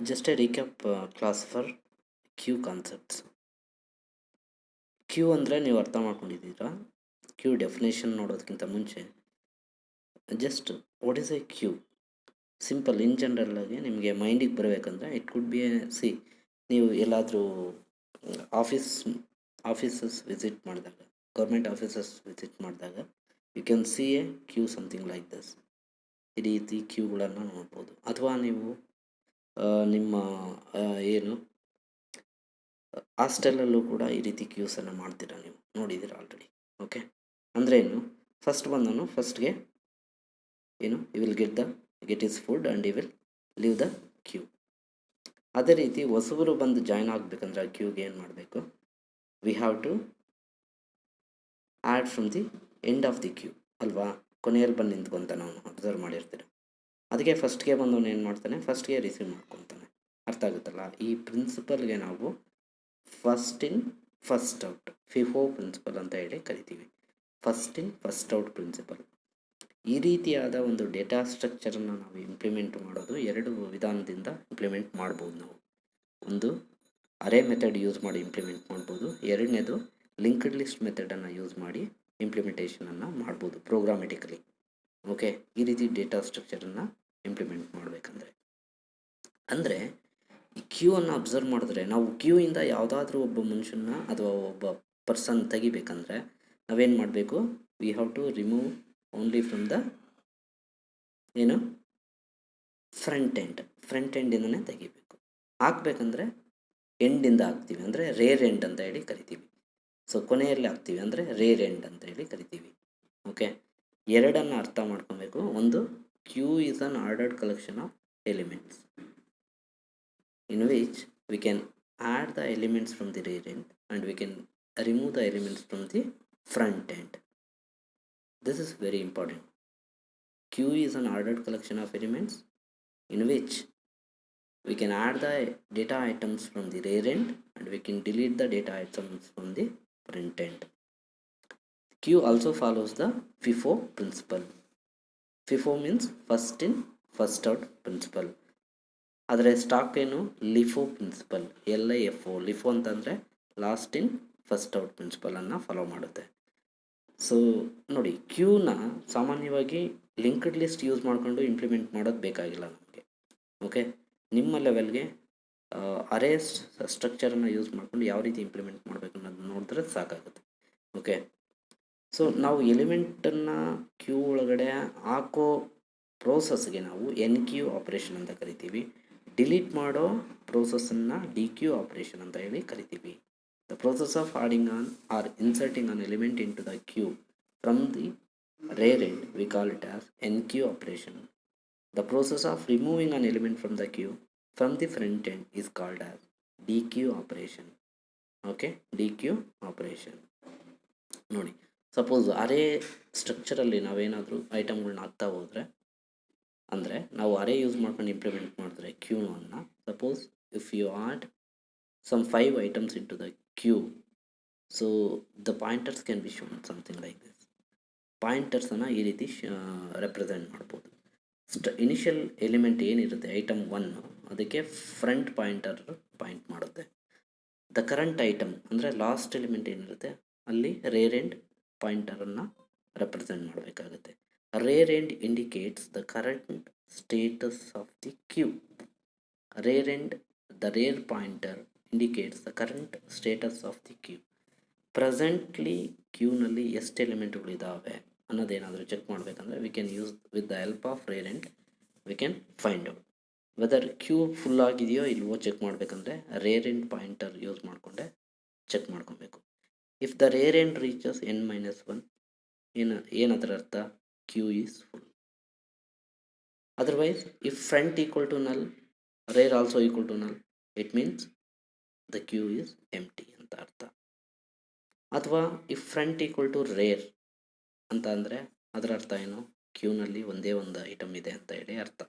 Just a recap class for queue concepts. Queue ಅಂದರೆ ನೀವು ಅರ್ಥ ಮಾಡ್ಕೊಂಡಿದ್ದೀರಾ? ಕ್ಯೂ ಡೆಫಿನೇಷನ್ ನೋಡೋದಕ್ಕಿಂತ ಮುಂಚೆ just what is a queue simple in general ಆಗಿ ನಿಮಗೆ ಮೈಂಡಿಗೆ ಬರಬೇಕಂದ್ರೆ ಇಟ್ ಕುಡ್ ಬಿ ಸಿ ನೀವು ಎಲ್ಲಾದರೂ ಆಫೀಸಸ್ ವಿಸಿಟ್ ಮಾಡಿದಾಗ, ಗೌರ್ಮೆಂಟ್ ಆಫೀಸಸ್ ವಿಸಿಟ್ ಮಾಡಿದಾಗ you can see a queue something like this. ಈ ರೀತಿ ಕ್ಯೂಗಳನ್ನು ನೋಡ್ಬೋದು. ಅಥವಾ ನೀವು ನಿಮ್ಮ ಏನು ಹಾಸ್ಟೆಲಲ್ಲೂ ಕೂಡ ಈ ರೀತಿ ಕ್ಯೂಸನ್ನು ಮಾಡ್ತೀರಾ, ನೀವು ನೋಡಿದ್ದೀರಾ ಆಲ್ರೆಡಿ. ಓಕೆ, ಅಂದರೆ ಏನು, ಫಸ್ಟ್ಗೆ ಏನು you will get is food and you will leave the queue. ಅದೇ ರೀತಿ ಹೊಸಬರು ಬಂದು ಜಾಯ್ನ್ ಆಗಬೇಕಂದ್ರೆ ಆ ಕ್ಯೂಗೆ ಏನು ಮಾಡಬೇಕು, we have to add from the end of the queue ಅಲ್ವಾ. ಕೊನೆಯಲ್ಲಿ ಬಂದು ನಿಂತ್ಕೊತಾನೆ ಅವನು, ಅಬ್ಸರ್ವ್ ಮಾಡಿರ್ತೀರ. ಅದಕ್ಕೆ ಫಸ್ಟ್ಗೆ ಬಂದವನು ಏನು ಮಾಡ್ತಾನೆ, ಫಸ್ಟ್ಗೆ ರಿಸೀವ್ ಮಾಡ್ಕೊತಾನೆ. ಅರ್ಥ ಆಗುತ್ತಲ್ಲ? ಈ ಪ್ರಿನ್ಸಿಪಲ್ಗೆ ನಾವು first in first out, FIFO principle ಅಂತ ಹೇಳಿ ಕರಿತೀವಿ. First in first out principle. ಈ ರೀತಿಯಾದ ಒಂದು ಡೇಟಾ ಸ್ಟ್ರಕ್ಚರನ್ನು ನಾವು ಇಂಪ್ಲಿಮೆಂಟ್ ಮಾಡೋದು ಎರಡು ವಿಧಾನದಿಂದ ಇಂಪ್ಲಿಮೆಂಟ್ ಮಾಡ್ಬೋದು. ನಾವು ಒಂದು ಅರೇ ಮೆಥಡ್ ಯೂಸ್ ಮಾಡಿ ಇಂಪ್ಲಿಮೆಂಟ್ ಮಾಡ್ಬೋದು, ಎರಡನೇದು ಲಿಂಕ್ಡ್ ಲಿಸ್ಟ್ ಮೆಥಡನ್ನು ಯೂಸ್ ಮಾಡಿ ಇಂಪ್ಲಿಮೆಂಟೇಷನನ್ನು ಮಾಡ್ಬೋದು ಪ್ರೋಗ್ರಾಮೆಟಿಕಲಿ. ಓಕೆ, ಈ ರೀತಿ ಡೇಟಾ ಸ್ಟ್ರಕ್ಚರನ್ನು ಇಂಪ್ಲಿಮೆಂಟ್ ಮಾಡಬೇಕಂದ್ರೆ ಅಂದರೆ ಈ ಕ್ಯೂ ಅನ್ನು ಅಬ್ಸರ್ವ್ ಮಾಡಿದ್ರೆ, ನಾವು ಕ್ಯೂ ಇಂದ ಯಾವುದಾದ್ರೂ ಒಬ್ಬ ಮನುಷ್ಯನ ಅಥವಾ ಒಬ್ಬ ಪರ್ಸನ್ ತೆಗಿಬೇಕಂದ್ರೆ ನಾವೇನು ಮಾಡಬೇಕು, we have to remove only from the ಏನು ಫ್ರಂಟ್ ಎಂಡಿಂದನೇ ತೆಗಿಬೇಕು. ಹಾಕ್ಬೇಕಂದ್ರೆ ಎಂಡಿಂದ ಹಾಕ್ತೀವಿ, ಅಂದರೆ ರೇರ್ ಎಂಡ್ ಅಂತ ಹೇಳಿ ಕರಿತೀವಿ. ಸೊ ಕೊನೆಯಲ್ಲಿ ಹಾಕ್ತೀವಿ ಅಂದರೆ ರೇರ್ ಎಂಡ್ ಅಂತ ಹೇಳಿ ಕರಿತೀವಿ. ಓಕೆ, ಎರಡನ್ನು ಅರ್ಥ ಮಾಡ್ಕೊಬೇಕು. ಒಂದು, queue is an ordered collection of elements in which we can add the elements from the rear end and we can remove the elements from the front end. This is very important. Q is an ordered collection of elements in which we can add the data items from the rear end and we can delete the data items from the front end. Q also follows the FIFO principle. FIFO means first in first out principle. ಆದರೆ stack ಏನು, LIFO principle, LIFO. LIFO ಅಂತಂದರೆ last in first out ಪ್ರಿನ್ಸಿಪಲನ್ನು follow ಮಾಡುತ್ತೆ. So ನೋಡಿ, ಕ್ಯೂನ ಸಾಮಾನ್ಯವಾಗಿ linked list use ಮಾಡಿಕೊಂಡು implement ಮಾಡೋದು ಬೇಕಾಗಿಲ್ಲ ನಮಗೆ. ಓಕೆ, ನಿಮ್ಮ ಲೆವೆಲ್ಗೆ ಅರೇ ಸ್ಟ್ರಕ್ಚರನ್ನು ಯೂಸ್ ಮಾಡಿಕೊಂಡು ಯಾವ ರೀತಿ ಇಂಪ್ಲಿಮೆಂಟ್ ಮಾಡಬೇಕು ಅನ್ನೋದು ನೋಡಿದ್ರೆ ಸಾಕಾಗುತ್ತೆ. ಓಕೆ, ಸೊ ನಾವು ಎಲಿಮೆಂಟನ್ನು ಕ್ಯೂ ಒಳಗಡೆ ಹಾಕೋ ಪ್ರೋಸೆಸ್ಗೆ ನಾವು ಎನ್ಕ್ಯೂ ಆಪರೇಷನ್ ಅಂತ ಕರಿತೀವಿ. ಡಿಲೀಟ್ ಮಾಡೋ ಪ್ರೋಸೆಸ್ಸನ್ನು DQ ಆಪರೇಷನ್ ಅಂತ ಹೇಳಿ ಕರಿತೀವಿ. The process of adding on or inserting an element into the queue from the rear end we call it as enqueue operation. The process of removing an element from the queue from the front end is called as DQ operation. Okay, DQ operation. ನೋಡಿ, suppose array ಸ್ಟ್ರಕ್ಚರಲ್ಲಿ ನಾವೇನಾದರೂ ಐಟಮ್ಗಳನ್ನ ಹಾಕ್ತಾ ಹೋದರೆ, ಅಂದರೆ ನಾವು ಅರೇ use ಮಾಡ್ಕೊಂಡು implement ಮಾಡಿದ್ರೆ ಕ್ಯೂವನ್ನು, suppose if you add some 5 items into the queue, so the pointers can be shown something like this. ಪಾಯಿಂಟರ್ಸನ್ನು ಈ ರೀತಿ ರೆಪ್ರೆಸೆಂಟ್ ಮಾಡ್ಬೋದು. ಇನಿಷಿಯಲ್ ಎಲಿಮೆಂಟ್ ಏನಿರುತ್ತೆ ಐಟಮ್ 1, ಅದಕ್ಕೆ ಫ್ರಂಟ್ ಪಾಯಿಂಟರ್ ಪಾಯಿಂಟ್ ಮಾಡುತ್ತೆ. ದ ಕರೆಂಟ್ ಐಟಮ್ ಅಂದರೆ ಲಾಸ್ಟ್ ಎಲಿಮೆಂಟ್ ಏನಿರುತ್ತೆ ಅಲ್ಲಿ ರೇರ್ ಎಂಡ್ ಪಾಯಿಂಟರನ್ನು ರೆಪ್ರೆಸೆಂಟ್ ಮಾಡಬೇಕಾಗುತ್ತೆ. Rear end indicates the current status of the queue. Rear end, the rear pointer indicates the current status of the queue. Presently ಕ್ಯೂನಲ್ಲಿ ಎಷ್ಟು ಎಲಿಮೆಂಟ್ಗಳಿದ್ದಾವೆ ಅನ್ನೋದೇನಾದರೂ check ಮಾಡಬೇಕಂದ್ರೆ we can use with the help of rear end we can find out whether queue full ಆಗಿದೆಯೋ ಇಲ್ವೋ check ಮಾಡಬೇಕಂದ್ರೆ rear end pointer use ಮಾಡಿಕೊಂಡೆ check ಮಾಡ್ಕೊಬೇಕು. If the rear end reaches n-1 ಏನದರ ಅರ್ಥ, queue is full. Otherwise, if front equal to null, rear also equal to null, it means the queue is empty ಅಂತ ಅರ್ಥ. ಅಥವಾ if front equal to rear ಅಂತ ಅಂದರೆ ಅದರ ಅರ್ಥ ಏನು, ಕ್ಯೂನಲ್ಲಿ ಒಂದೇ ಒಂದು ಐಟಮ್ ಇದೆ ಅಂತ ಹೇಳಿ ಅರ್ಥ.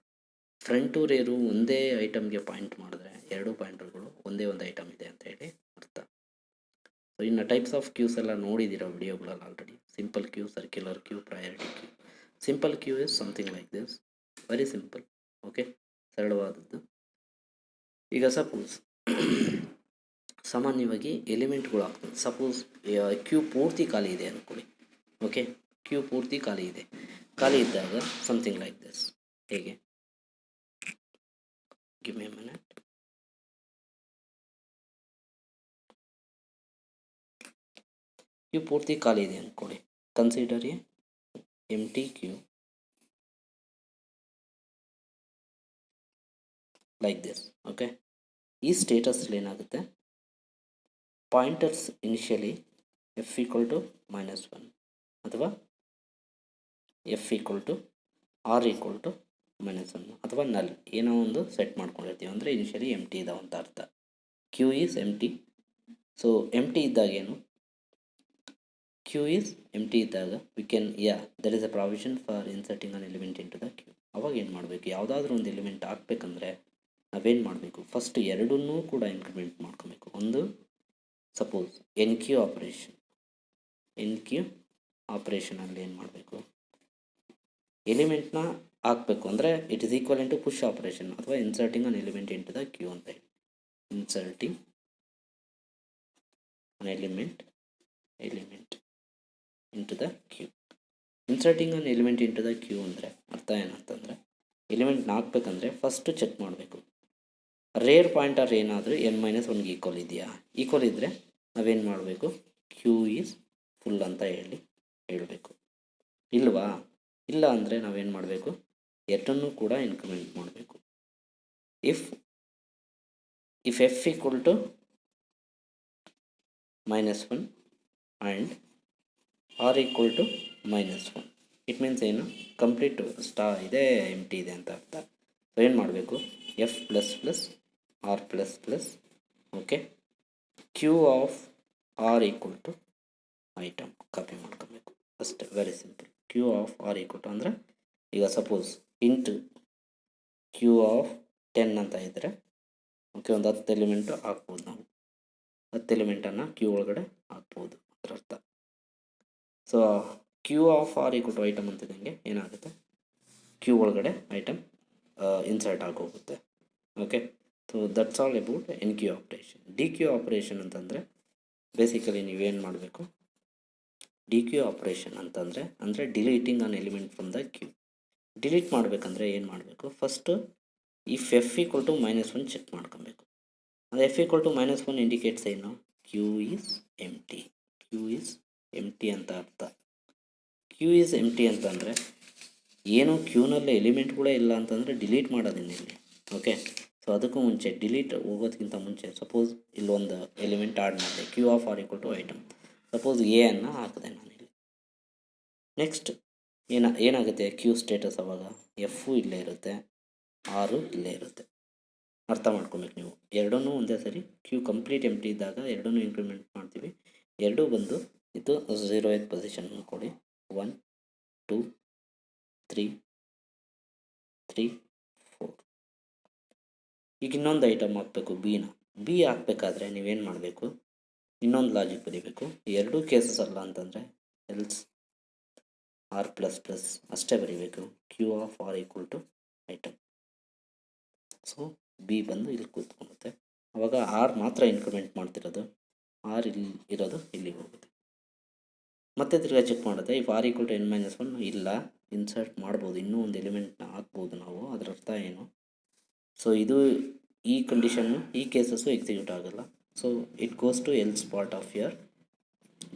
ಫ್ರಂಟು ರೇರು ಒಂದೇ ಐಟಮ್ಗೆ ಪಾಯಿಂಟ್ ಮಾಡಿದ್ರೆ ಎರಡು ಪಾಯಿಂಟರ್ಗಳು ಒಂದೇ ಒಂದು ಐಟಮ್ ಇದೆ ಅಂತ ಹೇಳಿ ಅರ್ಥ. ಸೊ ಇನ್ನು ಟೈಪ್ಸ್ ಆಫ್ ಕ್ಯೂಸ್ ಎಲ್ಲ ನೋಡಿದ್ದೀರೋ ವಿಡಿಯೋಗಳಲ್ಲಿ already. Simple queue, circular queue, priority queue. Simple queue is something like this, very simple. Okay, ಸರಳವಾದದ್ದು. ಈಗ ಸಪೋಸ್ ಸಾಮಾನ್ಯವಾಗಿ ಎಲಿಮೆಂಟ್ಗಳು ಆಗ್ತದೆ. ಸಪೋಸ್ ಕ್ಯೂ ಪೂರ್ತಿ ಖಾಲಿ ಇದೆ ಅಂದ್ಕೊಳ್ಳಿ. ಓಕೆ, ಕ್ಯೂ ಪೂರ್ತಿ ಖಾಲಿ ಇದೆ. ಖಾಲಿ ಇದ್ದಾಗ ಸಮಥಿಂಗ್ ಲೈಕ್ ದಿಸ್. ಹೇಗೆ? Give me a minute. Queue ಪೂರ್ತಿ ಖಾಲಿ ಇದೆ ಅಂದ್ಕೊಳ್ಳಿ. Consider a empty queue like this. Okay, ಈ ಸ್ಟೇಟಸಲ್ಲಿ ಏನಾಗುತ್ತೆ, pointers initially F equal to -1 ಅಥವಾ F equal to R equal to -1 ಅಥವಾ ನಲ್ ಏನೋ ಒಂದು ಸೆಟ್ ಮಾಡ್ಕೊಂಡಿರ್ತೀವಿ. ಅಂದರೆ ಇನಿಷಿಯಲಿ ಎಂಟಿ ಇದಾವೆ ಅಂತ ಅರ್ಥ. Queue is empty. So empty ಇದ್ದಾಗ ಏನು, ಕ್ಯೂ ಈಸ್ ಎಂಟಿ ಇದ್ದಾಗ we can there is a provision for inserting an element into the queue. ಅವಾಗ ಏನು ಮಾಡಬೇಕು, ಯಾವುದಾದ್ರೂ ಒಂದು ಎಲಿಮೆಂಟ್ ಹಾಕಬೇಕಂದ್ರೆ ನಾವೇನು ಮಾಡಬೇಕು, ಫಸ್ಟ್ ಎರಡನ್ನೂ ಕೂಡ ಇನ್ಕ್ರಿಮೆಂಟ್ ಮಾಡ್ಕೊಬೇಕು. ಒಂದು ಸಪೋಸ್ ಎನ್ಕ್ಯೂ ಆಪ್ರೇಷನಲ್ಲಿ ಏನು ಮಾಡಬೇಕು, ಎಲಿಮೆಂಟ್ನ ಹಾಕಬೇಕು. ಅಂದರೆ it is equal to push operation ಅಥವಾ inserting an element into the queue ಅಂತ ಹೇಳಿ. Inserting an element into the queue. Inserting an element into the queue ಅಂದರೆ ಅರ್ಥ ಏನಂತಂದರೆ, ಎಲಿಮೆಂಟ್ನ ಹಾಕ್ಬೇಕಂದ್ರೆ ಫಸ್ಟು ಚೆಕ್ ಮಾಡಬೇಕು ರೇರ್ ಪಾಯಿಂಟರ್ ಏನಾದರೂ n-1ಗೆ ಈಕ್ವಲ್ ಇದೆಯಾ. ಈಕ್ವಲ್ ಇದ್ದರೆ ನಾವೇನು ಮಾಡಬೇಕು, ಕ್ಯೂ ಈಸ್ ಫುಲ್ ಅಂತ ಹೇಳಬೇಕು. ಇಲ್ಲ ಅಂದರೆ ನಾವೇನು ಮಾಡಬೇಕು, ಎರಡನ್ನೂ ಕೂಡ ಇನ್ಕ್ರಿಮೆಂಟ್ ಮಾಡಬೇಕು. If F equal to -1 and R equal to -1, it means ಏನು, ಕಂಪ್ಲೀಟ್ ಇದೆ ಎಂಟಿ ಇದೆ ಅಂತ ಅರ್ಥ. ಸೊ ಏನು ಮಾಡಬೇಕು, F plus plus R plus plus, okay, queue of R equal to item copy ಮಾಡ್ಕೋಬೇಕು ಅಷ್ಟೇ. Very simple. Queue of R equal to ಅಂದರೆ ಈಗ ಸಪೋಸ್ ಇಂಟು ಕ್ಯೂ ಆಫ್ 10 ಅಂತ ಇದ್ದರೆ, ಓಕೆ, ಒಂದು 10 ಎಲಿಮೆಂಟು ಹಾಕ್ಬೋದು. ನಾವು 10 ಎಲಿಮೆಂಟನ್ನು ಕ್ಯೂ ಒಳಗಡೆ ಹಾಕ್ಬೋದು ಅದರ ಅರ್ಥ. So queue of R equal to item ಅಂತಿದ್ದಂಗೆ ಏನಾಗುತ್ತೆ, ಕ್ಯೂ ಒಳಗಡೆ ಐಟಮ್ ಇನ್ಸರ್ಟ್ ಆಗೋಗುತ್ತೆ. Okay, so that's all about enqueue operation. Dequeue operation ಅಂತಂದರೆ ಬೇಸಿಕಲಿ ನೀವೇನು ಮಾಡಬೇಕು, ಡಿ ಕ್ಯೂ ಆಪ್ರೇಷನ್ ಅಂದರೆ deleting an element from the queue. Delete ಮಾಡಬೇಕಂದ್ರೆ ಏನು ಮಾಡಬೇಕು, first if F equal to -1 check ಮಾಡ್ಕೊಬೇಕು. ಅದು ಎಫ್ ಈಕ್ವಲ್ ಟು -1 ಇಂಡಿಕೇಟ್ಸ್ ಏನು, ಕ್ಯೂ ಈಸ್ ಎಂಟಿ ಅಂತ ಅರ್ಥ. ಕ್ಯೂ ಈಸ್ ಎಂಟಿ ಅಂತಂದರೆ ಏನು, ಕ್ಯೂನಲ್ಲಿ ಎಲಿಮೆಂಟ್ಗಳೇ ಇಲ್ಲ ಅಂತಂದರೆ ಡಿಲೀಟ್ ಮಾಡೋದಿನ್ನಿಲ್ಲಿ. ಓಕೆ, ಸೊ ಅದಕ್ಕೂ ಮುಂಚೆ ಡಿಲೀಟ್ ಹೋಗೋದಕ್ಕಿಂತ ಮುಂಚೆ ಸಪೋಸ್ ಇಲ್ಲೊಂದು ಎಲಿಮೆಂಟ್ ಆಡ್ ಮಾಡಿದೆ, queue of R equal to item, suppose A ಅನ್ನು ಹಾಕಿದೆ ನಾನಿಲ್ಲಿ. ನೆಕ್ಸ್ಟ್ ಏನಾಗುತ್ತೆ, ಕ್ಯೂ ಸ್ಟೇಟಸ್ ಅವಾಗ ಎಫು ಇಲ್ಲೇ ಇರುತ್ತೆ, ಆರು ಇಲ್ಲೇ ಇರುತ್ತೆ. ಅರ್ಥ ಮಾಡ್ಕೊಬೇಕು ನೀವು. ಎರಡನ್ನೂ ಒಂದೇ ಸರಿ ಕ್ಯೂ ಕಂಪ್ಲೀಟ್ ಎಂಟಿ ಇದ್ದಾಗ ಎರಡನ್ನೂ ಇನ್ಕ್ರಿಮೆಂಟ್ ಮಾಡ್ತೀವಿ. ಎರಡೂ ಬಂದು ಇದು 0th ಪೊಸಿಷನ್ ಕೊಡಿ. 1 2 3 4. ಈಗ ಇನ್ನೊಂದು ಐಟಮ್ ಹಾಕಬೇಕು, ಬಿ ಹಾಕಬೇಕಾದ್ರೆ ನೀವೇನು ಮಾಡಬೇಕು, ಇನ್ನೊಂದು ಲಾಜಿಕ್ ಬರೀಬೇಕು. ಎರಡೂ ಕೇಸಸ್ ಅಲ್ಲ ಅಂತಂದರೆ ಎಲ್ಸ್ ಆರ್ ಪ್ಲಸ್ ಪ್ಲಸ್ ಅಷ್ಟೇ ಬರೀಬೇಕು. Q of R equal to item. So B ಬಂದು ಇಲ್ಲಿ ಕೂತ್ಕೊಳ್ಳುತ್ತೆ. ಅವಾಗ ಆರ್ ಮಾತ್ರ ಇನ್ಕ್ರಿಮೆಂಟ್ ಮಾಡ್ತಿರೋದು, ಆರ್ ಇಲ್ಲಿ ಇರೋದು ಇಲ್ಲಿಗೆ ಹೋಗುತ್ತೆ. ಮತ್ತೆ ತಿರ್ಗಾ ಚೆಕ್ ಮಾಡುತ್ತೆ, if R equal to n-1 ಇಲ್ಲ, ಇನ್ಸರ್ಟ್ ಮಾಡ್ಬೋದು, ಇನ್ನೂ ಒಂದು ಎಲಿಮೆಂಟ್ನ ಹಾಕ್ಬೋದು ನಾವು. ಅದರ ಅರ್ಥ ಏನು, ಸೊ ಇದು ಈ ಕಂಡೀಷನ್ನು ಈ ಕೇಸಸ್ಸು ಎಕ್ಸಿಕ್ಯೂಟ್ ಆಗೋಲ್ಲ. So it goes to else part of your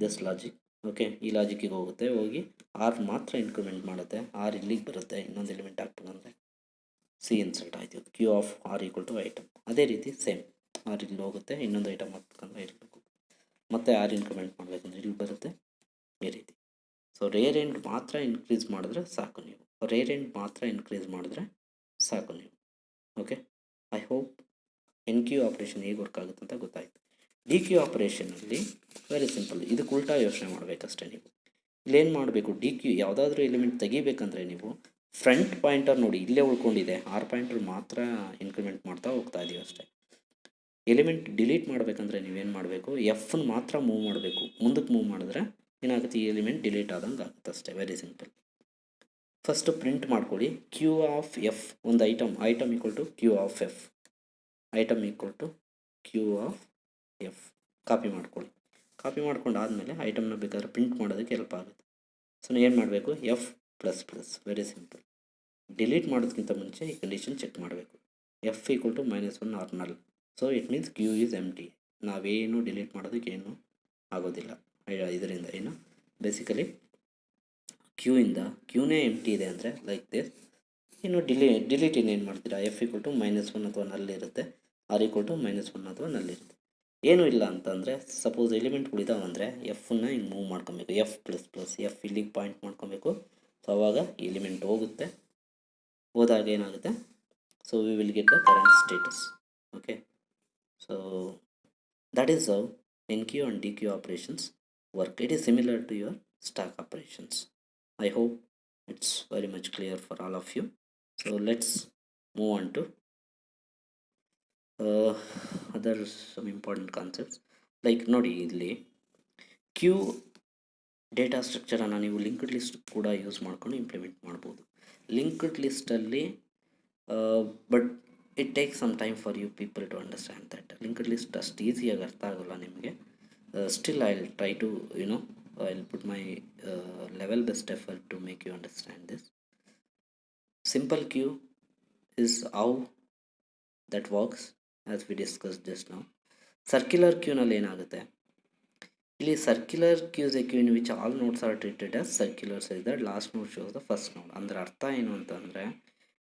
this logic. Okay, ಈ ಲಾಜಿಕ್ಕಿಗೆ ಹೋಗುತ್ತೆ, ಹೋಗಿ ಆರ್ ಮಾತ್ರ ಇನ್ಕ್ರಿಮೆಂಟ್ ಮಾಡುತ್ತೆ, ಆರ್ ಇಲ್ಲಿಗೆ ಬರುತ್ತೆ. ಇನ್ನೊಂದು ಎಲಿಮೆಂಟ್ ಹಾಕ್ಬೇಕಂದ್ರೆ ಸಿ ಇನ್ಸರ್ಟ್ ಆಯಿತು, Q of R equal to item. ಅದೇ ರೀತಿ ಸೇಮ್ ಆರ್ ಇಲ್ಲಿ ಹೋಗುತ್ತೆ, ಇನ್ನೊಂದು ಐಟಮ್ ಹಾಕ್ಬೇಕಂದ್ರೆ ಇರಬೇಕು, ಮತ್ತು ಆರ್ ಇನ್ಕ್ರಿಮೆಂಟ್ ಮಾಡಬೇಕಂದ್ರೆ ಇಲ್ಲಿ ಬರುತ್ತೆ, ಈ ರೀತಿ. ಸೊ ರೇರ್ ಎಂಡ್ ಮಾತ್ರ ಇನ್ಕ್ರೀಸ್ ಮಾಡಿದ್ರೆ ಸಾಕು ನೀವು, ಓಕೆ. ಐ ಹೋಪ್ ಎನ್ಕ್ಯೂ ಆಪ್ರೇಷನ್ ಹೇಗೆ ವರ್ಕ್ ಆಗುತ್ತೆ ಅಂತ ಗೊತ್ತಾಯಿತು. ಡಿ ಕ್ಯೂ ಆಪ್ರೇಷನಲ್ಲಿ ವೆರಿ ಸಿಂಪಲ್, ಇದಕ್ಕೆ ಉಲ್ಟಾ ಯೋಚನೆ ಮಾಡಬೇಕಷ್ಟೇ ನೀವು. ಇಲ್ಲೇನು ಮಾಡಬೇಕು, ಡಿ ಕ್ಯೂ ಯಾವುದಾದ್ರೂ ಎಲಿಮೆಂಟ್ ತೆಗಿಬೇಕಂದ್ರೆ ನೀವು ಫ್ರಂಟ್ ಪಾಯಿಂಟರ್ ನೋಡಿ ಇಲ್ಲೇ ಉಳ್ಕೊಂಡಿದೆ, ಆರ್ ಪಾಯಿಂಟರ್ ಮಾತ್ರ ಇನ್ಕ್ರಿಮೆಂಟ್ ಮಾಡ್ತಾ ಹೋಗ್ತಾ ಇದೀವಿ ಅಷ್ಟೇ. ಎಲಿಮೆಂಟ್ ಡಿಲೀಟ್ ಮಾಡಬೇಕಂದ್ರೆ ನೀವೇನು ಮಾಡಬೇಕು, ಎಫ್ನ ಮಾತ್ರ ಮೂವ್ ಮಾಡಬೇಕು. ಮುಂದಕ್ಕೆ ಮೂವ್ ಮಾಡಿದ್ರೆ ಏನಾಗುತ್ತೆ, ಈ ಎಲಿಮೆಂಟ್ ಡಿಲೀಟ್ ಆದಂಗೆ ಆಗುತ್ತೆ ಅಷ್ಟೇ. Very simple. ಫಸ್ಟು ಪ್ರಿಂಟ್ ಮಾಡ್ಕೊಳ್ಳಿ, ಕ್ಯೂ ಆಫ್ ಎಫ್ ಒಂದು item equal to Q of F. Item equal to Q of F. Copy ಮಾಡ್ಕೊಳ್ಳಿ. ಕಾಪಿ ಮಾಡ್ಕೊಂಡು ಆದಮೇಲೆ ಐಟಮ್ನ ಬೇಕಾದ್ರೆ ಪ್ರಿಂಟ್ ಮಾಡೋದಕ್ಕೆ ಹೆಲ್ಪ್ ಆಗುತ್ತೆ. ಸೊ ಏನು ಮಾಡಬೇಕು, F plus plus, very simple. Delete ಮಾಡೋದಕ್ಕಿಂತ ಮುಂಚೆ ಈ ಕಂಡೀಷನ್ ಚೆಕ್ ಮಾಡಬೇಕು. F equal to -1 or null. So it means queue is empty. ನಾವೇನು ಡಿಲೀಟ್ ಮಾಡೋದಕ್ಕೆ ಏನು ಆಗೋದಿಲ್ಲ ಇದರಿಂದ. ಏನು ಬೇಸಿಕಲಿ ಕ್ಯೂನೇ ಎಂಟಿ ಇದೆ ಅಂದರೆ ಲೈಕ್ ದಿಸ್. ಇನ್ನು ಡಿಲೀಟ್ ಇನ್ನೇನು ಮಾಡ್ತೀರಾ, ಎಫ್ ಈಕ್ವಲ್ ಟು -1 ಅಥವಾ ನಲ್ಲಿರುತ್ತೆ, ಆರ್ ಈಕ್ವಲ್ ಟು -1 ಅಥವಾ ನಲ್ಲಿರುತ್ತೆ. ಏನೂ ಇಲ್ಲ ಅಂತಂದರೆ ಸಪೋಸ್ ಎಲಿಮೆಂಟ್ ಉಳಿದಾವಂದರೆ ಎಫನ್ನು ಹಿಂಗೆ ಮೂವ್ ಮಾಡ್ಕೊಬೇಕು, ಎಫ್ ಪ್ಲಸ್ ಪ್ಲಸ್, ಎಫ್ ಇಲ್ಲಿಗೆ ಪಾಯಿಂಟ್ ಮಾಡ್ಕೊಬೇಕು. ಸೊ ಅವಾಗ ಎಲಿಮೆಂಟ್ ಹೋಗುತ್ತೆ, ಹೋದಾಗ ಏನಾಗುತ್ತೆ, so we will get the current status. Okay, so that is how Enqueue and Dequeues operations work. It is similar to your stack operations. I hope it's very much clear for all of you. So let's move on to other some important concepts. Like ನೋಡಿ, ಇಲ್ಲಿ Q data ಸ್ಟ್ರಕ್ಚರನ್ನು ನೀವು linked list ಕೂಡ use ಮಾಡ್ಕೊಂಡು implement ಮಾಡ್ಬೋದು. Linked ಲಿಸ್ಟಲ್ಲಿ but it take some time for you people to understand that. Linked list ಅಷ್ಟು ಈಸಿಯಾಗಿ ಅರ್ಥ ಆಗೋಲ್ಲ ನಿಮಗೆ. Still I will try to I will put my level best effort to make you understand this. Simple queue is how that works, as we discussed just now. Circular queue ನಲ್ಲಿ ಏನಾಗುತ್ತೆ, ಇಲ್ಲಿ circular queues a queue in which all nodes are treated as circular size that last node shows the first node. ಅಂದರೆ ಅರ್ಥ ಏನು ಅಂತಂದರೆ,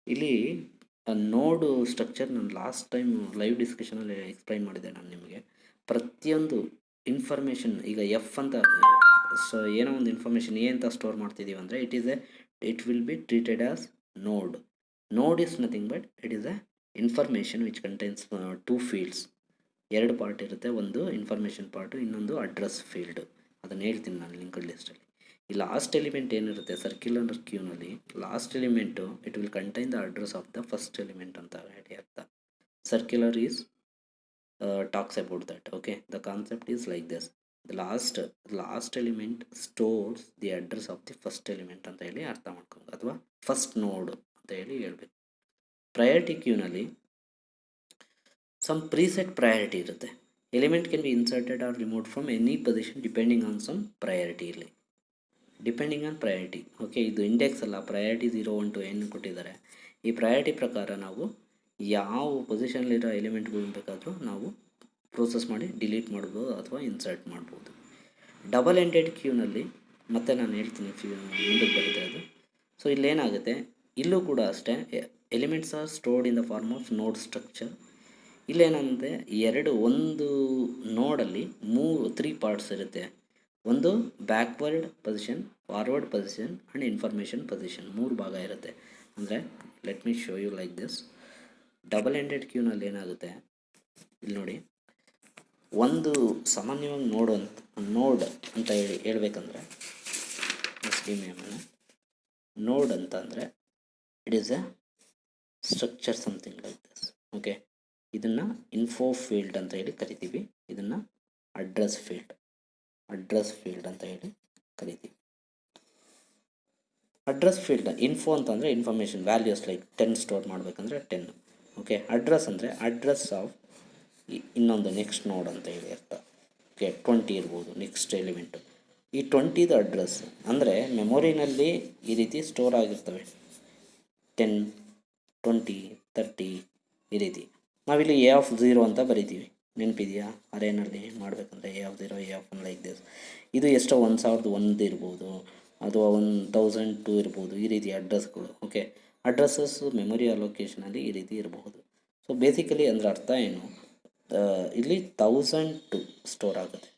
ಇಲ್ಲಿ ನೋಡು structure ನಾನು ಲಾಸ್ಟ್ ಟೈಮ್ ಲೈವ್ ಡಿಸ್ಕಷನಲ್ಲಿ ಎಕ್ಸ್ಪ್ಲೈನ್ ಮಾಡಿದೆ ನಾನು ನಿಮಗೆ. ಪ್ರತಿಯೊಂದು ಇನ್ಫಾರ್ಮೇಷನ್, ಈಗ ಎಫ್ ಅಂತ ಸೊ ಏನೋ ಒಂದು ಇನ್ಫಾರ್ಮೇಷನ್ ಎ ಅಂತ ಸ್ಟೋರ್ ಮಾಡ್ತಿದ್ದೀವಿ ಅಂದರೆ it will be treated as node. Node is nothing but it is a information which contains 2 fields. 2 part ಇರುತ್ತೆ, ಒಂದು ಇನ್ಫಾರ್ಮೇಷನ್ ಪಾರ್ಟು, ಇನ್ನೊಂದು ಅಡ್ರೆಸ್ ಫೀಲ್ಡ್. ಅದನ್ನು ಹೇಳ್ತೀನಿ ನಾನು ಲಿಂಕ್ಡ್ ಲಿಸ್ಟಲ್ಲಿ. ಈ ಲಾಸ್ಟ್ ಎಲಿಮೆಂಟ್ ಏನಿರುತ್ತೆ ಸರ್ಕ್ಯುಲರ್ ಕ್ಯೂನಲ್ಲಿ, last element it will contain the address of the first element ಅಂತ ಹೇಳಿ ಅರ್ಥ. Circular is talks about that. Okay, the concept is like this. The last element stores the address of the first element ಅಂತ ಹೇಳಿ ಅರ್ಥ ಮಾಡ್ಕೊಂಡು, ಅಥವಾ first ನೋಡ್ ಅಂತ ಹೇಳಿ ಹೇಳ್ಬೇಕು. ಪ್ರಯಾರಿಟಿ ಕ್ಯೂನಲ್ಲಿ ಸಮ್ ಪ್ರೀಸೆಟ್ ಪ್ರಯಾರಿಟಿ ಇರುತ್ತೆ. Element can be inserted or removed from any position depending on some priority. ಇಲ್ಲಿ ಡಿಪೆಂಡಿಂಗ್ ಆನ್ ಪ್ರಯಾರಿಟಿ. ಓಕೆ, ಇದು ಇಂಡೆಕ್ಸ್ ಅಲ್ಲ, ಪ್ರಯಾರಿಟಿ 0 1 2 ಏನು ಕೊಟ್ಟಿದ್ದಾರೆ. ಈ ಪ್ರಯಾರಿಟಿ ಪ್ರಕಾರ ನಾವು ಯಾವ ಪೊಸಿಷನ್ಲಿರೋ ಎಲಿಮೆಂಟ್ಗಳನ್ನ ಬೇಕಾದರೂ ನಾವು ಪ್ರೋಸೆಸ್ ಮಾಡಿ ಡಿಲೀಟ್ ಮಾಡ್ಬೋದು ಅಥವಾ ಇನ್ಸರ್ಟ್ ಮಾಡ್ಬೋದು. ಡಬಲ್ ಎಂಡೆಡ್ ಕ್ಯೂನಲ್ಲಿ ಮತ್ತೆ ನಾನು ಹೇಳ್ತೀನಿ ಮುಂದಕ್ಕೆ ಬರುತ್ತೆ ಅದು. ಸೊ ಇಲ್ಲೇನಾಗುತ್ತೆ, ಇಲ್ಲೂ ಕೂಡ ಅಷ್ಟೇ elements are stored in the form of node structure. ಇಲ್ಲೇನಂದರೆ ಒಂದು ನೋಡಲ್ಲಿ 3 ಪಾರ್ಟ್ಸ್ ಇರುತ್ತೆ. ಒಂದು backward position, forward position and information position, 3 ಭಾಗ ಇರುತ್ತೆ. ಅಂದರೆ let me show you like this. Double ended ಕ್ಯೂನಲ್ಲಿ ಏನಾಗುತ್ತೆ, ಇಲ್ಲಿ ನೋಡಿ, ಒಂದು ಸಾಮಾನ್ಯವಾಗಿ ನೋಡ್ ಅಂತ ಹೇಳ್ಬೇಕಂದ್ರೆ ನೋಡ್ ಅಂತ ಅಂದರೆ it is A structure something like this. Okay, ಇದನ್ನು ಇನ್ಫೋ ಫೀಲ್ಡ್ ಅಂತ ಹೇಳಿ ಕರಿತೀವಿ, ಇದನ್ನು ಅಡ್ರೆಸ್ ಫೀಲ್ಡ್ ಅಂತ ಹೇಳಿ ಕರಿತೀವಿ. ಅಡ್ರೆಸ್ ಫೀಲ್ಡ್ ಇನ್ಫೋ ಅಂತಂದರೆ ಇನ್ಫಾರ್ಮೇಷನ್ ವ್ಯಾಲ್ಯೂಸ್ ಲೈಕ್ 10 ಸ್ಟೋರ್ ಮಾಡಬೇಕಂದ್ರೆ 10. ಓಕೆ, ಅಡ್ರೆಸ್ ಅಂದರೆ ಅಡ್ರೆಸ್ ಆಫ್ ಇನ್ನೊಂದು ನೆಕ್ಸ್ಟ್ ನೋಡ್ ಅಂತ ಹೇಳಿ ಅರ್ಥ. ಓಕೆ, 20 ಇರ್ಬೋದು ನೆಕ್ಸ್ಟ್ ಎಲಿಮೆಂಟು. ಈ 20ದು ಅಡ್ರೆಸ್ ಅಂದರೆ ಮೆಮೊರಿನಲ್ಲಿ ಈ ರೀತಿ ಸ್ಟೋರ್ ಆಗಿರ್ತವೆ, 10 20 30 ಈ ರೀತಿ. ನಾವಿಲ್ಲಿ A0 ಅಂತ ಬರಿತೀವಿ, ನೆನಪಿದೆಯಾ? ಅರೇನಲ್ಲಿ ಮಾಡಬೇಕಂದ್ರೆ A0 A1 ಲೈಕ್ ದಿಸ್. ಇದು ಎಷ್ಟೋ 1001 ಇರ್ಬೋದು ಅಥವಾ 1002 ಇರ್ಬೋದು, ಈ ರೀತಿ ಅಡ್ರೆಸ್ಗಳು. ಓಕೆ, ಅಡ್ರೆಸ್ಸಸ್ ಮೆಮೊರಿ ಅಲೋಕೇಶನಲ್ಲಿ ಈ ರೀತಿ ಇರಬಹುದು. ಸೊ ಬೇಸಿಕಲಿ ಅಂದರೆ ಅರ್ಥ ಏನು, ಇಲ್ಲಿ 1002 ಸ್ಟೋರ್ ಆಗುತ್ತೆ,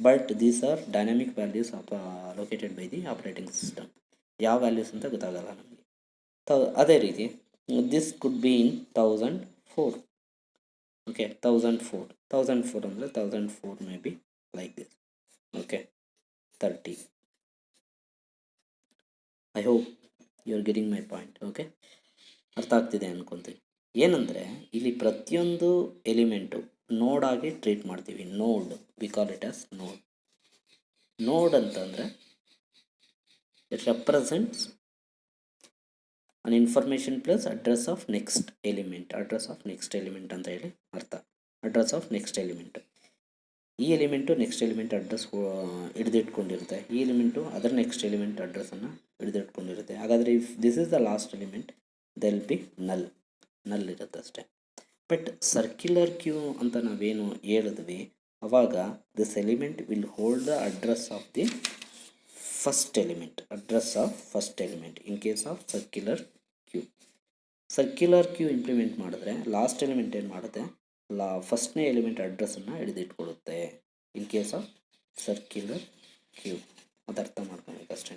but these are dynamic values located by the operating system. ಯಾವ ವ್ಯಾಲ್ಯೂಸ್ ಅಂತ ಗೊತ್ತಾಗಲ್ಲ ನಮಗೆ. ಅದೇ ರೀತಿ this could be in 1004. Okay, 1004 ಅಂದರೆ 1004 may be like this. Okay, 30. I hope you are getting my point. Okay, ಅರ್ಥ ಆಗ್ತಿದೆ ಅನ್ಕೊತೀನಿ. ಏನಂದರೆ ಇಲ್ಲಿ ಪ್ರತಿಯೊಂದು ಎಲಿಮೆಂಟು ನೋಡಾಗಿ ಟ್ರೀಟ್ ಮಾಡ್ತೀವಿ. ನೋಡ್, V call it as node. Node ಅಂತಂದರೆ it represents an information plus address of next element ಅಂತ ಹೇಳಿ ಅರ್ಥ. ಅಡ್ರೆಸ್ ಆಫ್ ನೆಕ್ಸ್ಟ್ ಎಲಿಮೆಂಟ್, ಈ ಎಲಿಮೆಂಟು ನೆಕ್ಸ್ಟ್ ಎಲಿಮೆಂಟ್ ಅಡ್ರೆಸ್ ಹಿಡಿದಿಟ್ಕೊಂಡಿರುತ್ತೆ, ಈ ಎಲಿಮೆಂಟು ಅದರ ನೆಕ್ಸ್ಟ್ ಎಲಿಮೆಂಟ್ ಅಡ್ರೆಸ್ಸನ್ನು ಹಿಡಿದಿಟ್ಕೊಂಡಿರುತ್ತೆ. ಹಾಗಾದರೆ if this is the last element there'll be null ಇರುತ್ತೆ ಅಷ್ಟೇ. ಬಟ್ ಸರ್ಕ್ಯುಲರ್ ಕ್ಯೂ ಅಂತ ನಾವೇನು ಹೇಳಿದ್ವಿ ಅವಾಗ this element will hold the address of the first element in case of circular queue implement ಮಾಡಿದ್ರೆ ಲಾಸ್ಟ್ ಎಲಿಮೆಂಟ್ ಏನು ಮಾಡುತ್ತೆ, ಫಸ್ಟ್ನೇ ಎಲಿಮೆಂಟ್ ಅಡ್ರೆಸ್ಸನ್ನು ಹಿಡಿದಿಟ್ಕೊಳ್ಳುತ್ತೆ in case of circular queue. ಅದು ಅರ್ಥ ಮಾಡ್ಕೊಬೇಕು ಅಷ್ಟೇ.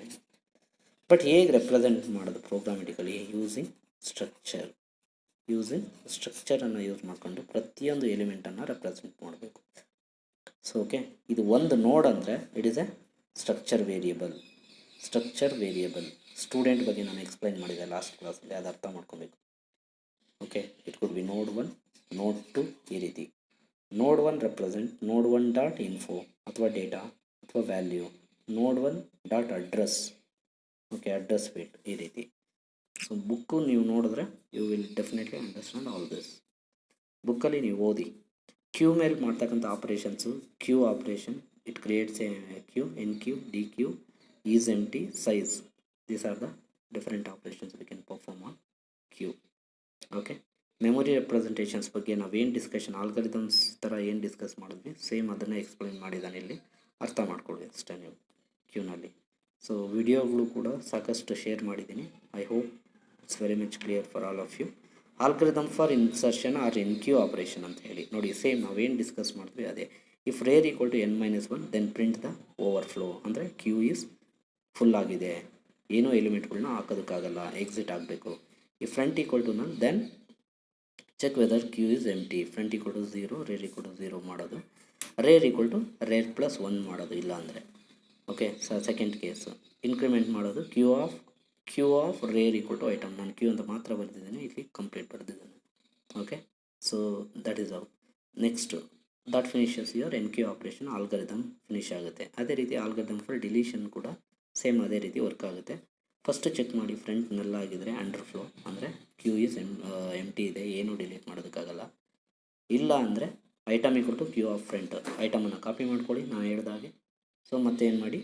ಬಟ್ ಹೇಗೆ ರೆಪ್ರೆಸೆಂಟ್ ಮಾಡೋದು ಪ್ರೋಗ್ರಾಮೆಟಿಕಲಿ, ಯೂಸಿಂಗ್ ಸ್ಟ್ರಕ್ಚರನ್ನು ಯೂಸ್ ಮಾಡಿಕೊಂಡು ಪ್ರತಿಯೊಂದು ಎಲಿಮೆಂಟನ್ನು ರೆಪ್ರೆಸೆಂಟ್ ಮಾಡಬೇಕು. ಸೊ ಓಕೆ, ಇದು ಒಂದು ನೋಡ್ ಅಂದರೆ it is A structure variable. Student ಬಗ್ಗೆ ನಾನು ಎಕ್ಸ್ಪ್ಲೈನ್ ಮಾಡಿದೆ ಲಾಸ್ಟ್ ಕ್ಲಾಸಲ್ಲಿ, ಅದು ಅರ್ಥ ಮಾಡ್ಕೋಬೇಕು. ಓಕೆ, ಇಟ್ ಕುಡ್ ಬಿ ನೋಡ್ 1, ನೋಡ್ 2 ಈ ರೀತಿ. ನೋಡ್ 1 ರೆಪ್ರೆಸೆಂಟ್ ನೋಡ್ 1 ಡಾಟ್ ಇನ್ಫೋ ಅಥವಾ ಡೇಟಾ ಅಥವಾ value, node 1 dot address, okay address field ಈ ರೀತಿ. ಸೊ ಬುಕ್ಕು ನೀವು ನೋಡಿದ್ರೆ you will definitely understand all this. ಬುಕ್ಕಲ್ಲಿ ನೀವು ಓದಿ. ಕ್ಯೂ ಮೇಲೆ ಮಾಡ್ತಕ್ಕಂಥ operations, queue operation, it creates a queue, enqueue, dequeue, is empty, size. These are the different operations we can perform on queue. Okay, memory representations ಬಗ್ಗೆ ನಾವೇನು discussion, algorithms ಥರ ಏನು discuss ಮಾಡಿದ್ವಿ ಸೇಮ್ ಅದನ್ನೇ ಎಕ್ಸ್ಪ್ಲೈನ್ ಮಾಡಿದ್ದಾನೆ ಇಲ್ಲಿ, ಅರ್ಥ ಮಾಡ್ಕೊಳ್ಳಿ ಅಷ್ಟೇ ನೀವು ಕ್ಯೂನಲ್ಲಿ. ಸೊ ವಿಡಿಯೋಗಳು ಕೂಡ ಸಾಕಷ್ಟು ಶೇರ್ ಮಾಡಿದ್ದೀನಿ. I hope it's very much clear for all of you. Algorithm for insertion or enqueue operation ಅಂತ ಹೇಳಿ ನೋಡಿ, ಸೇಮ್ ನಾವೇನು ಡಿಸ್ಕಸ್ ಮಾಡಿದ್ವಿ ಅದೇ. If rear equal to n-1 then print the overflow, ಅಂದರೆ ಕ್ಯೂ ಈಸ್ ಫುಲ್ ಆಗಿದೆ, ಏನೋ ಎಲಿಮೆಂಟ್ಗಳನ್ನ ಹಾಕೋದಕ್ಕಾಗಲ್ಲ, ಎಕ್ಸಿಟ್ ಆಗಬೇಕು. ಈ front equal to null then check whether queue is empty, front equal to 0, rear equal to 0 ಮಾಡೋದು, rear equal to rare plus 1 ಮಾಡೋದು ಇಲ್ಲ ಅಂದರೆ. ಓಕೆ, ಸೆಕೆಂಡ್ ಕೇಸು ಇನ್ಕ್ರಿಮೆಂಟ್ ಮಾಡೋದು, queue of rear equal to item. ನಾನು queue ಅಂತ ಮಾತ್ರ ಬರೆದಿದ್ದೇನೆ, ಇಲ್ಲಿ ಕಂಪ್ಲೀಟ್ ಬರೆದಿದ್ದೇನೆ. Okay, so that is how. Next that finishes your enqueue operation, algorithm finish ಆಗುತ್ತೆ. ಅದೇ ರೀತಿ ಆಲ್ಗರಿದಮ್ ಫಾರ್ ಡಿಲೀಷನ್ ಕೂಡ ಸೇಮ್ ಅದೇ ರೀತಿ ವರ್ಕ್ ಆಗುತ್ತೆ. ಫಸ್ಟ್ ಚೆಕ್ ಮಾಡಿ, ಫ್ರಂಟ್ ನಲ್ ಆಗಿದ್ರೆ ಅಂಡರ್ ಫ್ಲೋ ಅಂದರೆ ಕ್ಯೂ ಈಸ್ ಎಂಟಿ ಇದೆ, ಏನೂ ಡಿಲೀಟ್ ಮಾಡೋದಕ್ಕಾಗಲ್ಲ. ಇಲ್ಲ ಅಂದರೆ item equal to Q of front, ಐಟಮನ್ನು ಕಾಪಿ ಮಾಡ್ಕೊಳ್ಳಿ ನಾನು ಹೇಳ್ದಾಗೆ. ಸೊ ಮತ್ತೆ ಏನು ಮಾಡಿ,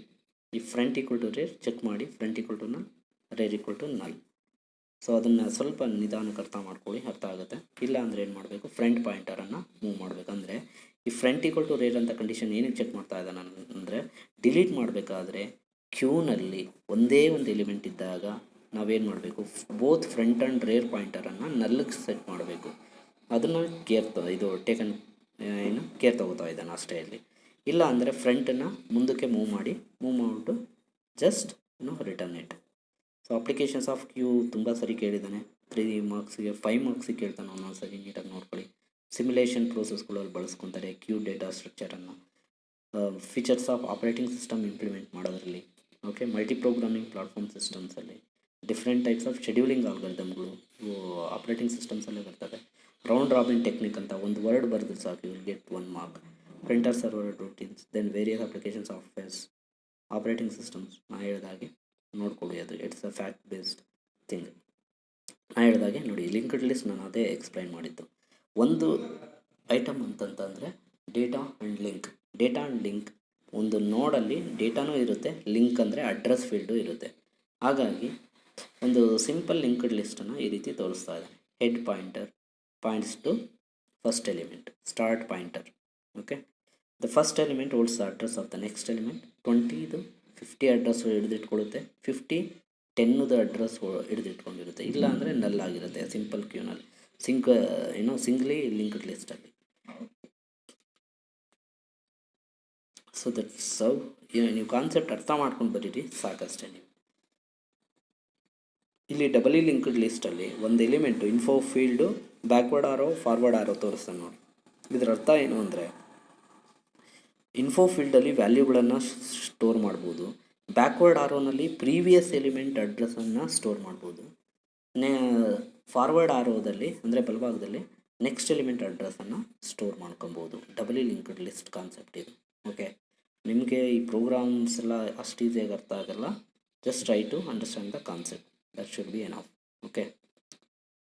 ಈ front equal to rear check ಮಾಡಿ, front equal to null, rear equal to null. So ಅದನ್ನು ಸ್ವಲ್ಪ ನಿಧಾನಕ್ಕೆ ಅರ್ಥ ಮಾಡ್ಕೊಳ್ಳಿ, ಅರ್ಥ ಆಗುತ್ತೆ. ಇಲ್ಲ ಅಂದರೆ ಏನು ಮಾಡಬೇಕು, ಫ್ರಂಟ್ ಪಾಯಿಂಟರನ್ನು ಮೂವ್ ಮಾಡಬೇಕಂದ್ರೆ ಈ ಫ್ರಂಟ್ ಈಕ್ವಲ್ ಟು ರೇರ್ ಅಂತ ಕಂಡೀಷನ್ ಏನಕ್ಕೆ ಚೆಕ್ ಮಾಡ್ತಾ ಇದ್ದಾನೆ ಅಂದರೆ, ಡಿಲೀಟ್ ಮಾಡಬೇಕಾದ್ರೆ ಕ್ಯೂನಲ್ಲಿ ಒಂದೇ ಒಂದು ಎಲಿಮೆಂಟ್ ಇದ್ದಾಗ ನಾವೇನು ಮಾಡಬೇಕು, ಬೋತ್ ಫ್ರಂಟ್ ಆ್ಯಂಡ್ ರೇರ್ ಪಾಯಿಂಟರನ್ನು ನಲ್ಲಿಗೆ ಸೆಟ್ ಮಾಡಬೇಕು. ಅದನ್ನು ಟೇಕನ್ ಕೇರ್ ತಗೋತಾ ಇದ್ದಾನೆ ಅಷ್ಟೇ ಇಲ್ಲಿ. ಇಲ್ಲ ಅಂದರೆ ಫ್ರಂಟನ್ನು ಮುಂದಕ್ಕೆ ಮೂವ್ ಮಾಡಿಬಿಟ್ಟು just return it. So applications of queue ತುಂಬ ಸರಿ ಕೇಳಿದ್ದಾನೆ, 3 ಮಾರ್ಕ್ಸಿಗೆ 5 ಮಾರ್ಕ್ಸಿಗೆ ಕೇಳ್ತಾನೆ, ಒಂದೊಂದು ಸರಿ ನೀಟಾಗಿ ನೋಡ್ಕೊಳ್ಳಿ. ಸಿಮ್ಯುಲೇಷನ್ ಪ್ರೋಸೆಸ್ಗಳಲ್ಲಿ ಬಳಸ್ಕೊತಾರೆ ಕ್ಯೂ ಡೇಟಾ ಸ್ಟ್ರಕ್ಚರನ್ನು. Features of operating system implement ಮಾಡೋದ್ರಲ್ಲಿ, ಓಕೆ, ಮಲ್ಟಿ ಪ್ರೋಗ್ರಾಮಿಂಗ್ ಪ್ಲಾಟ್ಫಾರ್ಮ್ ಸಿಸ್ಟಮ್ಸಲ್ಲಿ ಡಿಫ್ರೆಂಟ್ ಟೈಪ್ಸ್ ಆಫ್ ಶೆಡ್ಯೂಲಿಂಗ್ ಆಲ್ಗರಿದಮ್ಗಳು ಆಪ್ರೇಟಿಂಗ್ ಸಿಸ್ಟಮ್ಸಲ್ಲೇ ಬರ್ತವೆ. ರೌಂಡ್ ರಾಬಿನ್ ಟೆಕ್ನಿಕ್ ಅಂತ ಒಂದು ವರ್ಡ್ ಬರೆದು ಸಾಕು, you will get 1 mark. Printer server routines, then various application softwares, operating systems ನಾನು ಹೇಳಿದಾಗೆ ನೋಡ್ಕೊಳ್ಳಿ, ಅದು it's a fact based thing. ನಾನು ಹೇಳಿದಾಗೆ ನೋಡಿ, ಲಿಂಕ್ಡ್ ಲಿಸ್ಟ್ ನಾನು ಅದೇ ಎಕ್ಸ್ಪ್ಲೈನ್ ಮಾಡಿದ್ದು. ಒಂದು ಐಟಮ್ ಅಂತಂತಂದರೆ ಡೇಟಾ ಆ್ಯಂಡ್ ಲಿಂಕ್. ಒಂದು ನೋಡಲ್ಲಿ ಡೇಟಾನೂ ಇರುತ್ತೆ, ಲಿಂಕ್ ಅಂದರೆ ಅಡ್ರೆಸ್ ಫೀಲ್ಡು ಇರುತ್ತೆ. ಹಾಗಾಗಿ ಒಂದು ಸಿಂಪಲ್ ಲಿಂಕ್ಡ್ ಲಿಸ್ಟನ್ನು ಈ ರೀತಿ ತೋರಿಸ್ತಾ ಇದೆ. Head pointer points to first element, start pointer. Okay, the first element holds the address of the next element. 20 50 address ಹಿಡಿದಿಟ್ಕೊಳ್ಳುತ್ತೆ, 50 10 ಅಡ್ರೆಸ್ ಹಿಡಿದಿಟ್ಕೊಂಡಿರುತ್ತೆ. ಇಲ್ಲ ಅಂದರೆ ನಲ್ ಆಗಿರುತ್ತೆ ಸಿಂಪಲ್ ಕ್ಯೂನಲ್ಲಿ, ಸಿಂಗ್ಲಿ ಲಿಂಕ್ಡ್ ಲಿಸ್ಟಲ್ಲಿ. So that's how. ನೀವು ಕಾನ್ಸೆಪ್ಟ್ ಅರ್ಥ ಮಾಡ್ಕೊಂಡು ಬರೀರಿ ಸಾಕಷ್ಟೇ. ನೀವು ಇಲ್ಲಿ ಡಬಲಿ ಲಿಂಕ್ಡ್ ಲಿಸ್ಟಲ್ಲಿ ಒಂದು ಎಲಿಮೆಂಟು ಇನ್ಫೋ ಫೀಲ್ಡು ಬ್ಯಾಕ್ವರ್ಡ್ ಆರೋ ಫಾರ್ವರ್ಡ್ ಆರೋ ತೋರಿಸ್ತಾನೆ ನೋಡಿ. ಇದರ ಅರ್ಥ ಏನು ಅಂದರೆ, ಇನ್ಫೋ ಫೀಲ್ಡಲ್ಲಿ ವ್ಯಾಲ್ಯೂಗಳನ್ನು ಸ್ಟೋರ್ ಮಾಡ್ಬೋದು, ಬ್ಯಾಕ್ವರ್ಡ್ ಆರೋನಲ್ಲಿ ಪ್ರೀವಿಯಸ್ ಎಲಿಮೆಂಟ್ ಅಡ್ರೆಸ್ಸನ್ನು ಸ್ಟೋರ್ ಮಾಡ್ಬೋದು, ಫಾರ್ವರ್ಡ್ ಆರೋದಲ್ಲಿ ಅಂದರೆ ಬಲಭಾಗದಲ್ಲಿ ನೆಕ್ಸ್ಟ್ ಎಲಿಮೆಂಟ್ ಅಡ್ರೆಸ್ಸನ್ನು ಸ್ಟೋರ್ ಮಾಡ್ಕೊಬೋದು. ಡಬಲಿ ಲಿಂಕ್ಡ್ ಲಿಸ್ಟ್ ಕಾನ್ಸೆಪ್ಟ್ ಇದು. ಓಕೆ, ನಿಮಗೆ ಈ ಪ್ರೋಗ್ರಾಮ್ಸ್ ಎಲ್ಲ ಅಷ್ಟು ಈಸಿಯಾಗಿ ಅರ್ಥ ಆಗಲ್ಲ, just try to understand the concept, that should be enough. Okay.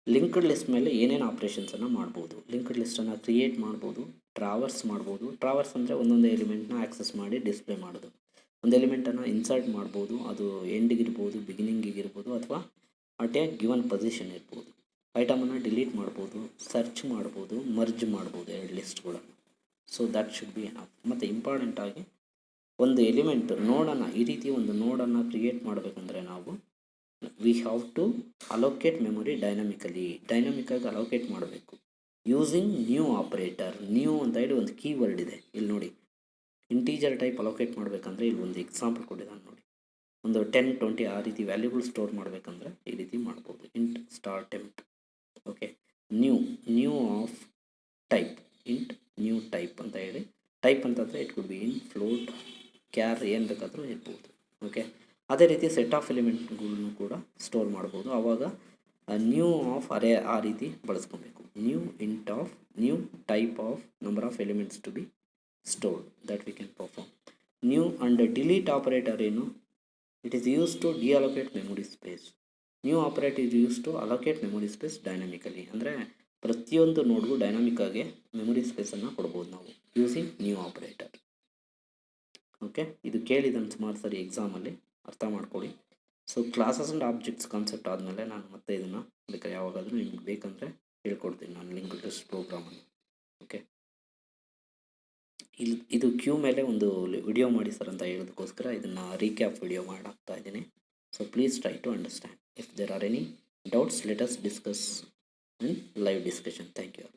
Linked list ಮೇಲೆ ಏನೇನು ಆಪ್ರೇಷನ್ಸನ್ನು ಮಾಡ್ಬೋದು. ಲಿಂಕ್ಡ್ ಲಿಸ್ಟನ್ನು ಕ್ರಿಯೇಟ್ ಮಾಡ್ಬೋದು, ಟ್ರಾವರ್ಸ್ ಮಾಡ್ಬೋದು. ಟ್ರಾವರ್ಸ್ ಅಂದರೆ ಒಂದೊಂದೇ ಎಲಿಮೆಂಟ್ನ ಆ್ಯಕ್ಸಸ್ ಮಾಡಿ ಡಿಸ್ಪ್ಲೇ ಮಾಡೋದು. ಒಂದು ಎಲಿಮೆಂಟನ್ನು ಇನ್ಸರ್ಟ್ ಮಾಡ್ಬೋದು, ಅದು ಎಂಡಿಗಿರ್ಬೋದು, ಬಿಗಿನಿಂಗಿಗಿರ್ಬೋದು, ಅಥವಾ ಅಟ್ ಎ ಗಿವನ್ ಪೊಸಿಷನ್ ಇರ್ಬೋದು. ಐಟಮನ್ನು ಡಿಲೀಟ್ ಮಾಡ್ಬೋದು, ಸರ್ಚ್ ಮಾಡ್ಬೋದು, ಮರ್ಜ್ ಮಾಡ್ಬೋದು ಎರಡು ಲಿಸ್ಟ್ಗಳನ್ನು. So that should be enough. ಮತ್ತು ಇಂಪಾರ್ಟೆಂಟಾಗಿ ಒಂದು ಎಲಿಮೆಂಟ್ ನೋಡನ್ನು, ಈ ರೀತಿ ಒಂದು ನೋಡನ್ನು ಕ್ರಿಯೇಟ್ ಮಾಡಬೇಕಂದ್ರೆ ನಾವು we have to allocate memory ಡೈನಮಿಕ್ಕಾಗಿ ಅಲೋಕೇಟ್ ಮಾಡಬೇಕು ಯೂಸಿಂಗ್ ನ್ಯೂ ಆಪ್ರೇಟರ್. ನ್ಯೂ ಅಂತ ಹೇಳಿ ಒಂದು ಕೀವರ್ಡ್ ಇದೆ ಇಲ್ಲಿ ನೋಡಿ. ಇಂಟೀಜರ್ ಟೈಪ್ ಅಲೋಕೇಟ್ ಮಾಡಬೇಕಂದ್ರೆ ಇಲ್ಲಿ ಒಂದು ಎಕ್ಸಾಂಪಲ್ ಕೊಟ್ಟಿದ್ದಾನೆ ನೋಡಿ. ಒಂದು 10, 20 ಆ ರೀತಿ ವ್ಯಾಲ್ಯೂಗಳು ಸ್ಟೋರ್ ಮಾಡಬೇಕಂದ್ರೆ ಈ ರೀತಿ ಮಾಡ್ಬೋದು. Int star temp. Okay. New of type, int new type ಅಂತ ಹೇಳಿ. ಟೈಪ್ ಅಂತಂದರೆ it could be int, float, char, ಏನು ಬೇಕಾದರೂ ಇರ್ಬೋದು. ಓಕೆ. ಅದೇ ರೀತಿ ಸೆಟ್ ಆಫ್ ಎಲಿಮೆಂಟ್ಗಳನ್ನು ಕೂಡ ಸ್ಟೋರ್ ಮಾಡ್ಬೋದು. ಆವಾಗ ನ್ಯೂ ಆಫ್ ಅರೇ ಆ ರೀತಿ ಬಳಸ್ಕೊಬೇಕು. New int of new type of number of elements to be stored that we can perform. New and delete operator ಏನು, it is use to deallocate memory space. New operator is use to allocate memory space dynamically. ಅಂದರೆ ಪ್ರತಿಯೊಂದು ನೋಡ್ಗೂ ಡೈನಾಮಿಕ್ಕಾಗಿ memory ಸ್ಪೇಸನ್ನು ಕೊಡ್ಬೋದು ನಾವು using new operator. Okay. ಇದು ಕೇಳಿದ್ದಾನೆ ಸುಮಾರು ಸರಿ ಎಕ್ಸಾಮಲ್ಲಿ, ಅರ್ಥ ಮಾಡ್ಕೊಳ್ಳಿ. So classes and objects concept ಆದಮೇಲೆ ನಾನು ಮತ್ತೆ ಇದನ್ನು ಬೇಕಾದ್ರೆ ಯಾವಾಗಾದರೂ ನಿಮ್ಗೆ ಬೇಕಂದರೆ ಹೇಳ್ಕೊಡ್ತೀನಿ ನಾನು ಲಿಂಕ್ಡ್ ಲಿಸ್ಟ್ ಪ್ರೋಗ್ರಾಮನ್ನು. ಓಕೆ. ಇದು ಕ್ಯೂ ಮೇಲೆ ಒಂದು ವಿಡಿಯೋ ಮಾಡಿ ಸರ್ ಅಂತ ಹೇಳೋದಕ್ಕೋಸ್ಕರ ಇದನ್ನು ರೀಕ್ಯಾಪ್ ವಿಡಿಯೋ ಮಾಡಾಕ್ತಾ ಇದ್ದೀನಿ. So please try to understand. If there are any doubts let us discuss in live discussion. Thank you.